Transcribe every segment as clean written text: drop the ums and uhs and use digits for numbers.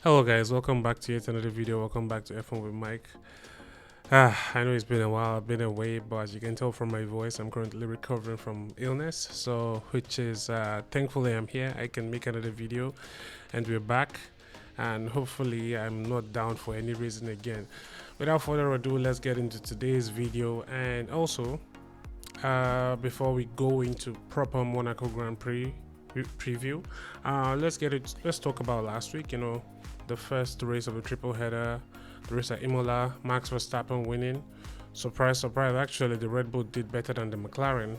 Hello guys, welcome back to yet another video. Welcome back to F1 with Mike. I know it's been a while, I've been away, but as you can tell from my voice, I'm currently recovering from illness. So, which is thankfully I'm here. I can make another video, and we're back. And hopefully, I'm not down for any reason again. Without further ado, let's get into today's video. And also, before we go into proper Monaco Grand Prix preview, let's talk about last week. You know, the first race of the triple header, the race at Imola, Max Verstappen winning. Surprise, surprise, actually the Red Bull did better than the McLaren.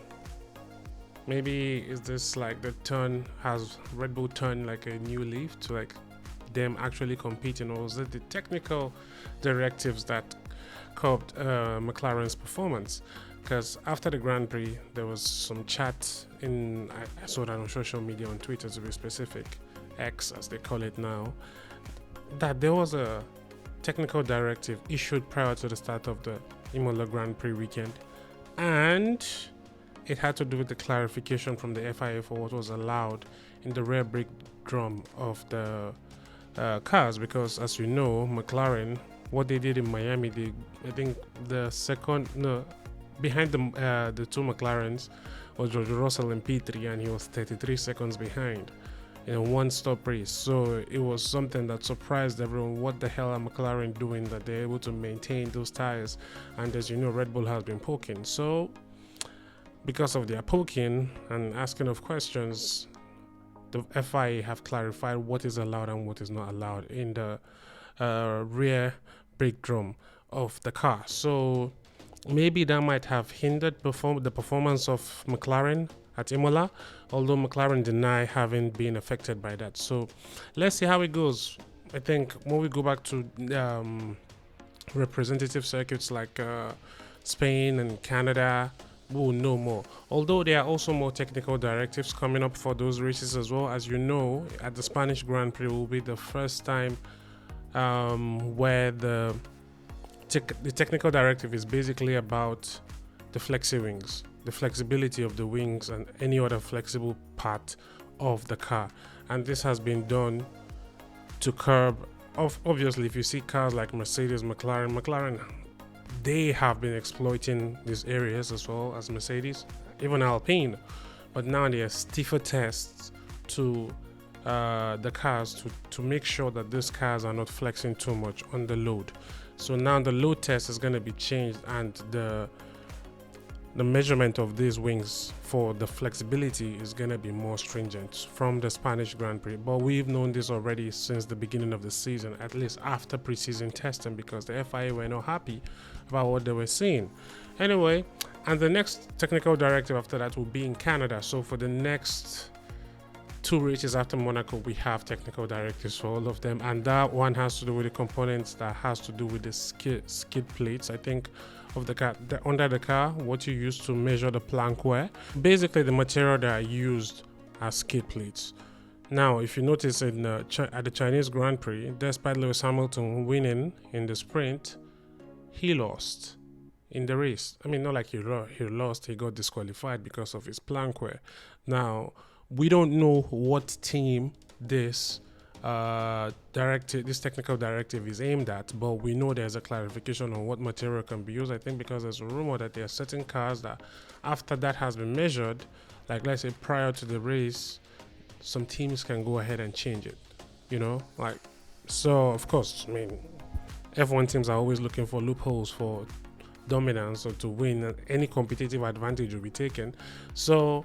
Maybe is this like the turn, has Red Bull turned like a new leaf to like them actually competing, or was it the technical directives that curbed McLaren's performance? Because after the Grand Prix, there was some chat I saw that on social media, on Twitter to be specific, X as they call it now, that there was a technical directive issued prior to the start of the Imola Grand Prix weekend, and it had to do with the clarification from the FIA for what was allowed in the rear brake drum of the cars. Because as you know, McLaren, what they did in Miami, I think the second, no, behind the two McLarens was George Russell in P3, and he was 33 seconds behind in a one-stop race. So it was something that surprised everyone. What the hell are McLaren doing that they're able to maintain those tires? And as you know, Red Bull has been poking. So because of their poking and asking of questions, the FIA have clarified what is allowed and what is not allowed in the rear brake drum of the car. So maybe that might have hindered the performance of McLaren at Imola, although McLaren deny having been affected by that. So let's see how it goes. I think when we go back to representative circuits like Spain and Canada, we'll know more. Although there are also more technical directives coming up for those races as well. As you know, at the Spanish Grand Prix will be the first time where the technical directive is basically about the flexi wings, the flexibility of the wings and any other flexible part of the car. And this has been done to curb, obviously, if you see cars like Mercedes, McLaren, they have been exploiting these areas as well as Mercedes, even Alpine. But now there are stiffer tests to the cars to make sure that these cars are not flexing too much on the load. So now the load test is going to be changed, and the measurement of these wings for the flexibility is going to be more stringent from the Spanish Grand Prix. But we've known this already since the beginning of the season, at least after preseason testing, because the FIA were not happy about what they were seeing. Anyway, and the next technical directive after that will be in Canada. So for the next two races after Monaco, we have technical directives for all of them, and that one has to do with the components that has to do with the skid plates, I think, of the car, under the car, what you use to measure the plank wear. Basically, the material that are used as skid plates. Now, if you notice at the Chinese Grand Prix, despite Lewis Hamilton winning in the sprint, he lost in the race. I mean, not like he lost, he got disqualified because of his plank wear. Now, we don't know what team this technical directive is aimed at, but we know there's a clarification on what material can be used. I think because there's a rumor that there are certain cars that after that has been measured, like let's say prior to the race, some teams can go ahead and change it, you know, like, so of course, I mean, F1 teams are always looking for loopholes for dominance or to win. Any competitive advantage will be taken. So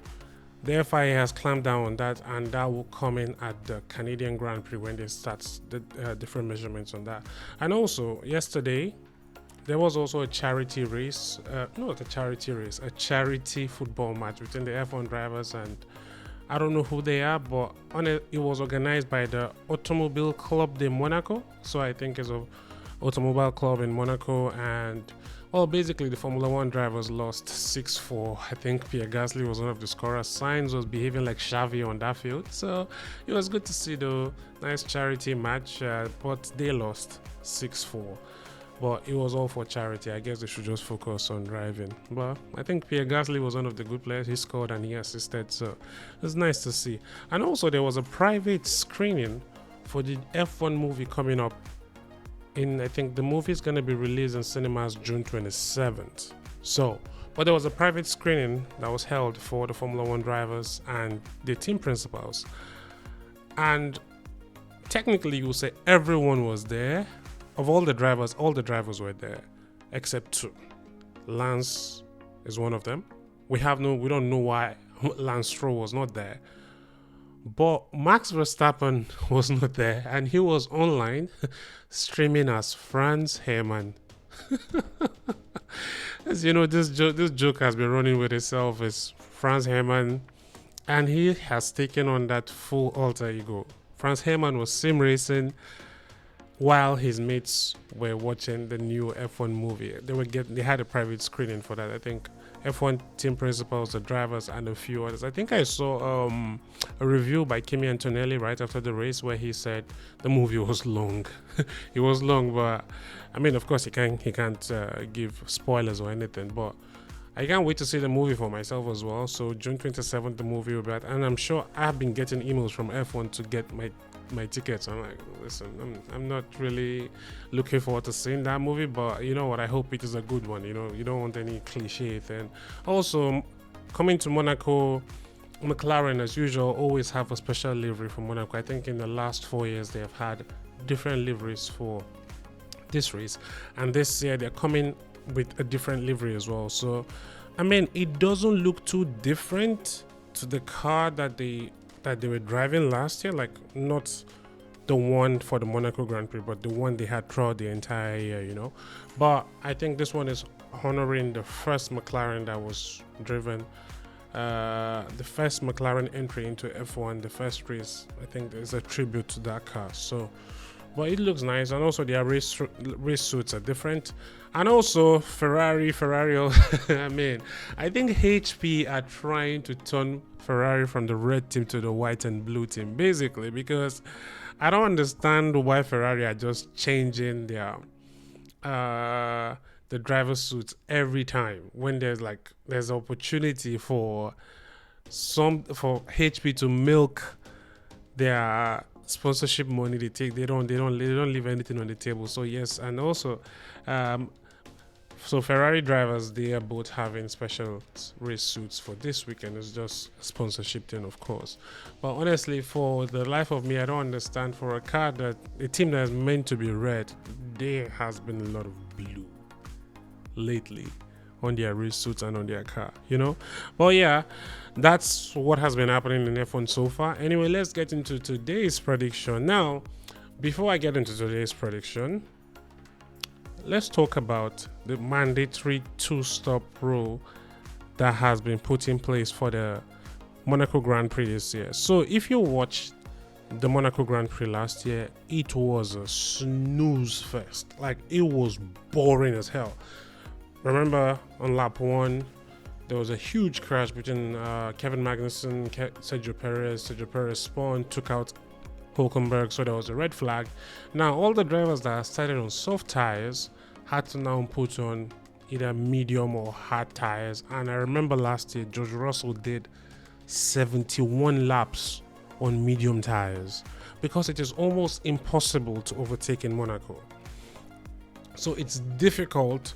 the FIA has clamped down on that, and that will come in at the Canadian Grand Prix when they start the different measurements on that. And also, yesterday, there was also a charity race, not a charity race, a charity football match between the F1 drivers, and I don't know who they are, but it was organized by the Automobile Club de Monaco. So I think it's an automobile club in Monaco, and well, basically the Formula One drivers lost 6-4. I think Pierre Gasly was one of the scorers. Sainz was behaving like Xavi on that field. So it was good to see the nice charity match, but they lost 6-4. But it was all for charity. I guess they should just focus on driving. But I think Pierre Gasly was one of the good players. He scored and he assisted. So it was nice to see. And also there was a private screening for the F1 movie coming up. I think the movie is going to be released in cinemas June 27th. So, but there was a private screening that was held for the Formula One drivers and the team principals. And technically, you would say everyone was there. Of all the drivers were there, except two. Lance is one of them. We don't know why Lance Stroll was not there. But Max Verstappen was not there, and he was online streaming as Franz Hermann. As you know, this joke has been running with itself. Is Franz Hermann, and he has taken on that full alter ego. Franz Hermann was sim racing while his mates were watching the new F1 movie. They had a private screening for that. I think F1 team principals, the drivers, and a few others. I think I saw a review by Kimi Antonelli right after the race where he said the movie was long. It was long, but I mean, of course, he can't give spoilers or anything. But I can't wait to see the movie for myself as well. So June 27th, the movie will be out, and I'm sure I've been getting emails from F1 to get my tickets. I'm like, listen, I'm not really looking forward to seeing that movie, but you know what, I hope it is a good one. You know, you don't want any cliche thing. Also, coming to Monaco, McLaren as usual always have a special livery for Monaco. I think in the last 4 years they have had different liveries for this race, and this year they're coming with a different livery as well. So I mean, it doesn't look too different to the car that they were driving last year, like not the one for the Monaco Grand Prix, but the one they had throughout the entire year, you know. But I think this one is honoring the first McLaren that was driven, the first McLaren entry into F1, the first race. I think there's a tribute to that car. So, but it looks nice, and also their race suits are different. And also Ferrari, I mean, I think HP are trying to turn Ferrari from the red team to the white and blue team, basically, because I don't understand why Ferrari are just changing their the driver suits every time when there's opportunity for HP to milk their sponsorship money they take. They don't leave anything on the table. So yes, and also so Ferrari drivers, they are both having special race suits for this weekend. It's just a sponsorship thing, of course. But honestly, for the life of me, I don't understand. For a team that is meant to be red, there has been a lot of blue lately on their race suits and on their car, you know. But yeah, that's what has been happening in F1 so far. Anyway, let's get into today's prediction. Now, before I get into today's prediction, let's talk about the mandatory 2-stop rule that has been put in place for the Monaco Grand Prix this year. So if you watched the Monaco Grand Prix last year, it was a snooze fest. Like, it was boring as hell. Remember on lap 1, there was a huge crash between Kevin Magnussen, Sergio Perez. Sergio Perez spun, took out Hulkenberg, so there was a red flag. Now all the drivers that started on soft tires had to now put on either medium or hard tires. And I remember last year George Russell did 71 laps on medium tires because it is almost impossible to overtake in Monaco. So it's difficult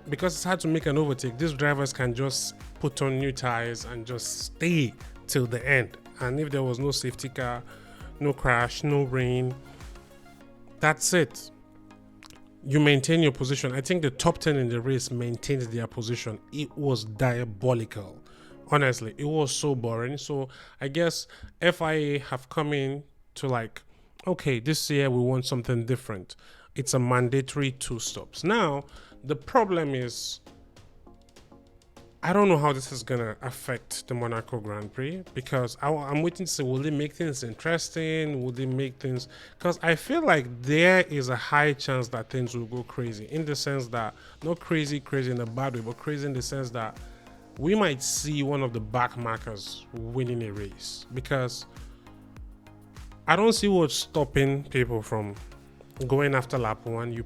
because it's hard to make an overtake. These drivers can just put on new tires and just stay till the end. And if there was no safety car, no crash, no rain, that's it. You maintain your position. I think the top 10 in the race maintained their position. It was diabolical. Honestly, it was so boring. So I guess FIA have come in to like, okay, this year we want something different. It's a mandatory 2 stops. Now, the problem is, I don't know how this is going to affect the Monaco Grand Prix, because I'm waiting to see, will they make things interesting? Will they make things... Because I feel like there is a high chance that things will go crazy, in the sense that, not crazy in a bad way, but crazy in the sense that we might see one of the back markers winning a race, because I don't see what's stopping people from going after lap 1. You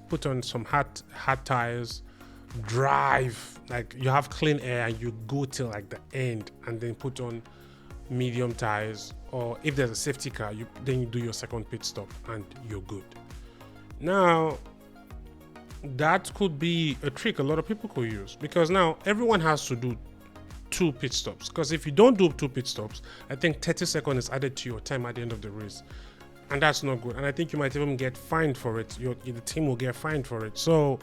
put on some hot tires, drive, like you have clean air, and you go till like the end and then put on medium tires, or if there's a safety car, then you do your second pit stop and you're good. Now, that could be a trick a lot of people could use, because now everyone has to do 2 pit stops, because if you don't do 2 pit stops, I think 30 seconds is added to your time at the end of the race, and that's not good. And I think you might even get fined for it. The team will get fined for it. So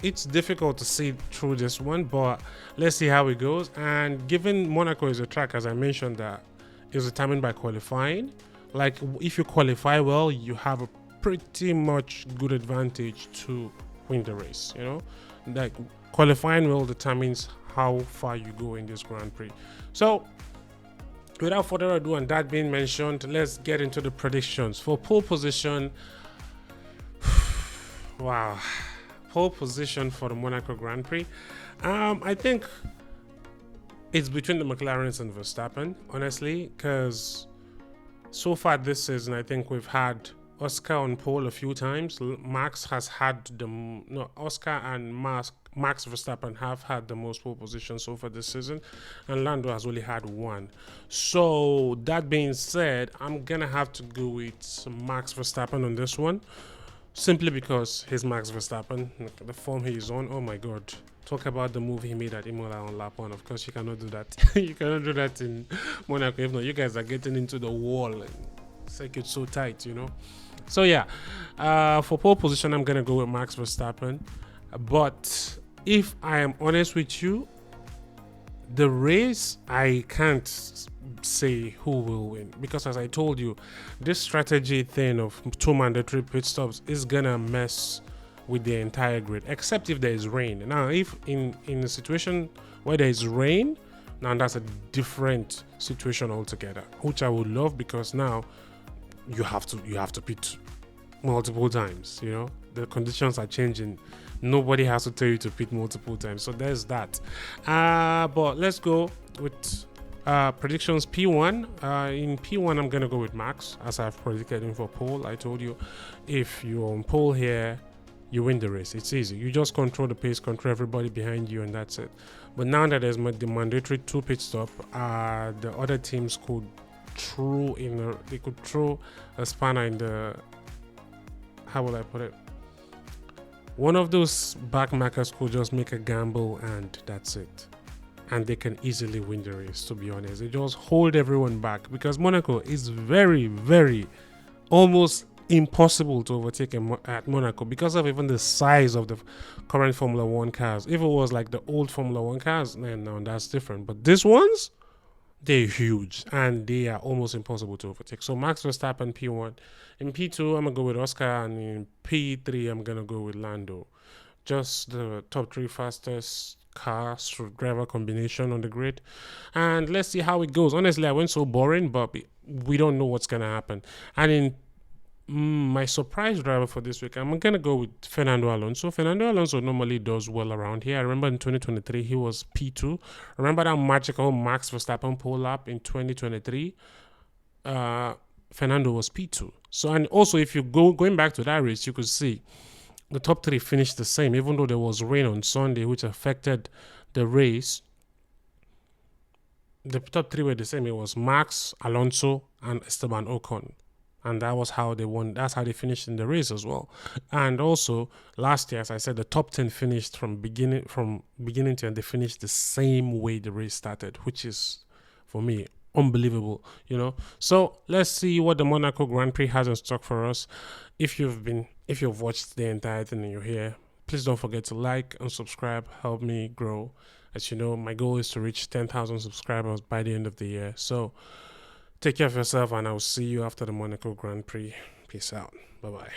it's difficult to see through this one, but let's see how it goes. And given Monaco is a track, as I mentioned, that is determined by qualifying, like if you qualify well, you have a pretty much good advantage to win the race. Like qualifying well determines how far you go in this Grand Prix. So without further ado, and that being mentioned, let's get into the predictions for pole position. Wow, pole position for the Monaco Grand Prix. I think it's between the McLarens and Verstappen, honestly, because so far this season, I think we've had Oscar on pole a few times. Max has had Oscar and Max Verstappen have had the most pole positions so far this season, and Lando has only had 1. So that being said, I'm gonna have to go with Max Verstappen on this one, simply because he's Max Verstappen. The form he is on, oh my god. Talk about the move he made at Imola on lap 1. Of course, you cannot do that. You cannot do that in Monaco. If not, you guys are getting into the wall and circuit so tight, So yeah, for pole position, I'm gonna go with Max Verstappen. But if I am honest with you, the race, I can't say who will win, because as I told you, this strategy thing of 2 mandatory pit stops is gonna mess with the entire grid, except if there is rain. Now, if in a situation where there is rain, now that's a different situation altogether, which I would love, because now you have to pit multiple times. The conditions are changing. Nobody has to tell you to pit multiple times, so there's that. But let's go with predictions. P1. In P1, I'm gonna go with Max, as I've predicted him for pole. I told you, if you're on pole here, you win the race. It's easy. You just control the pace, control everybody behind you, and that's it. But now that there's the mandatory 2 pit stop, the other teams could throw a spanner in the, how will I put it? One of those backmarkers could just make a gamble, and that's it. And they can easily win the race, to be honest. They just hold everyone back, because Monaco is very, very, almost impossible to overtake at Monaco, because of even the size of the current Formula 1 cars. If it was like the old Formula 1 cars, then no, that's different. But these ones, they're huge and they are almost impossible to overtake. So Max Verstappen P1. In P2, I'm gonna go with Oscar, and in P3, I'm gonna go with Lando. Just the top 3 fastest car/driver combination on the grid, and let's see how it goes. Honestly, I went so boring, but we don't know what's gonna happen. And in my surprise driver for this week, I'm gonna go with Fernando Alonso. Fernando Alonso normally does well around here. I remember in 2023 he was P2. Remember that magical Max Verstappen pole lap in 2023? Fernando was P2. So, and also if you going back to that race, you could see the top 3 finished the same, even though there was rain on Sunday, which affected the race. The top 3 were the same. It was Max, Alonso, and Esteban Ocon. And that was how they won. That's how they finished in the race as well. And also last year, as I said, the top 10 finished from beginning to end. They finished the same way the race started, which is, for me, unbelievable. So let's see what the Monaco Grand Prix has in stock for us. If you've watched the entire thing and you're here, please don't forget to like and subscribe. Help me grow. As you know, my goal is to reach 10,000 subscribers by the end of the year. So take care of yourself, and I will see you after the Monaco Grand Prix. Peace out. Bye-bye.